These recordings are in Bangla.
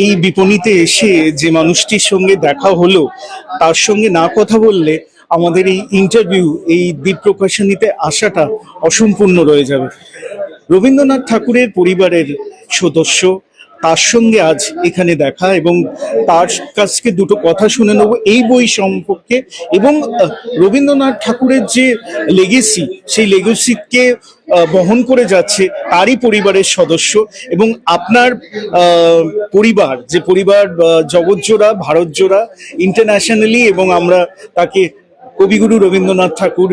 এই বিপণীতে এসে যে মানুষটির সঙ্গে দেখা হলো, তার সঙ্গে না কথা বললে আমাদের এই ইন্টারভিউ, এই দ্বীপ প্রকাশনীতে আসাটা অসম্পূর্ণ রয়ে যাবে। রবীন্দ্রনাথ ঠাকুরের পরিবারের সদস্য, তার সঙ্গে আজ এখানে দেখা এবং তার কাছ থেকে দুটো কথা শুনে নেব এই বই সম্পর্কে এবং রবীন্দ্রনাথ ঠাকুরের যে লেগেসি, সেই লেগেসিকে বহন করে যাচ্ছে তারই পরিবারের সদস্য এবং আপনার পরিবার, যে পরিবার জগৎজোড়া, ভারতজোড়া, ইন্টারন্যাশনালি, এবং আমরা তাকে কবিগুরু রবীন্দ্রনাথ ঠাকুর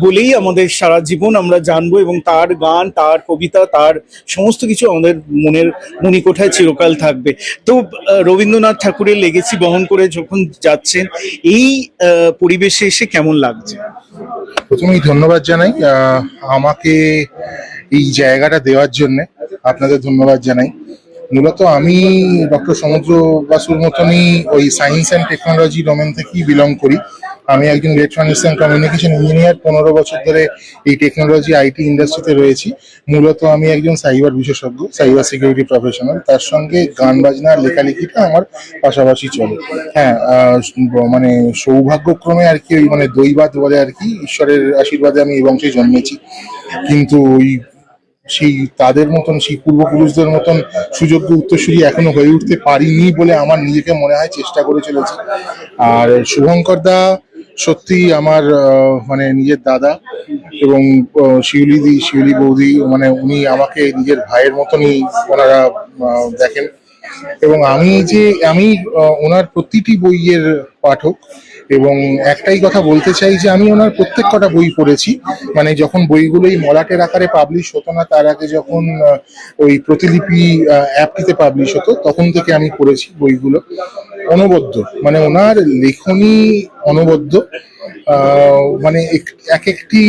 বলেই আমাদের সারা জীবন আমরা জানবো এবং তার গান, তার কবিতা, তার সমস্ত কিছু আমাদের মনের মণিকোঠায় চিরকাল থাকবে। তো রবীন্দ্রনাথ ঠাকুরের লেগেসি বহন করে যখন যাচ্ছেন, এই পরিবেশে এসে কেমন লাগছে? প্রথমেই ধন্যবাদ জানাই আমাকে এই জায়গাটা দেওয়ার জন্য। আপনাদের ধন্যবাদ জানাই। মূলত আমি ডক্টর সমুদ্র বাসুর মতনই ওই সায়েন্স অ্যান্ড টেকনোলজি ডোমেন থেকেই বিলং করি। আমি একজন ইলেকট্রনিক্স অ্যান্ড কমিউনিকেশন ইঞ্জিনিয়ার। 15 বছর ধরে এই টেকনোলজি আইটি ইন্ডাস্ট্রিতে রয়েছি। মূলত আমি একজন সাইবার বিশেষজ্ঞ, সাইবার সিকিউরিটি প্রফেশনাল। তার সঙ্গে গান বাজনা, লেখালেখিটা আমার পাশাপাশি চলে। হ্যাঁ, মানে সৌভাগ্যক্রমে আর কি, ওই মানে দৈবাত বলে আর কি, ঈশ্বরের আশীর্বাদে আমি এই বংশে জন্মেছি। কিন্তু ওই সেই তাদের মতন, সেই পূর্বপুরুষদের মতন সুযোগ্য উত্তরসূরি এখনো হয়ে উঠতে পারিনি বলে আমার নিজেকে মনে হয়। চেষ্টা করে চলেছি। আর শুভঙ্কর দা সত্যি আমার মানে নিজের দাদা, এবং শিউলি বৌদি, মানে উনি আমাকে নিজের ভাইয়ের মতনই ওনারা দেখেন। এবং আমি ওনার প্রতিটি বইয়ের পাঠক, এবং একটাই কথা বলতে চাই যে আমি ওনার প্রত্যেক কটা বই পড়েছি। মানে যখন বইগুলোই মলাটের আকারে পাবলিশ হতো না, তার আগে যখন ওই প্রতিলিপি অ্যাপটিতে পাবলিশ হতো, তখন থেকে আমি পড়েছি বইগুলো। অনবদ্য, মানে ওনার লেখনী অনবদ্য। মানে এক একটি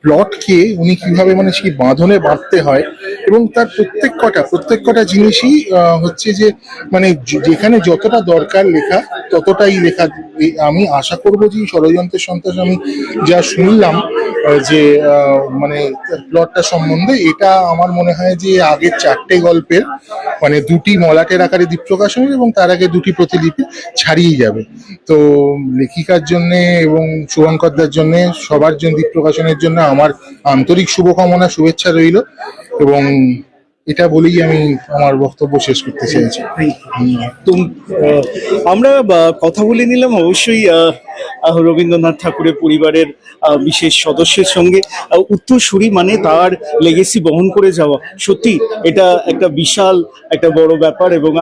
প্লটকে উনি কিভাবে মানে সেই বাঁধনে বাঁধতে হয়, এবং তার প্রত্যেক কটা জিনিসই হচ্ছে যে মানে যেখানে যতটা দরকার লেখা ততটাই লেখা। আমি আশা করবো যে ষড়যন্ত্রের সন্ত্রাস আমি যা শুনলাম যে মানে প্লটটা সম্বন্ধে, এটা আমার মনে হয় যে আগের 4টে গল্পের মানে 2টি মলাটের আকারে দ্বীপ প্রকাশনের এবং তার আগে 2টি প্রতিলিপি ছাড়িয়ে যাবে। তো লেখিকার জন্য এবং শুভঙ্করদার জন্য, সবার জন্য, দ্বীপ প্রকাশনের জন্য আমার আন্তরিক শুভকামনা, শুভেচ্ছা রইল। এবং এটা বলেই আমি আমার বক্তব্য শেষ করতে চাইছি। তো আমরা কথা বলে নিলাম অবশ্যই রবীন্দ্রনাথ ঠাকুরের পরিবারের বিশেষ সদস্যের সঙ্গে। উত্তরসূরি মানে তার লেগেসি বহন করে যাওয়া, সত্যি এটা একটা বিশাল একটা বড় ব্যাপার এবং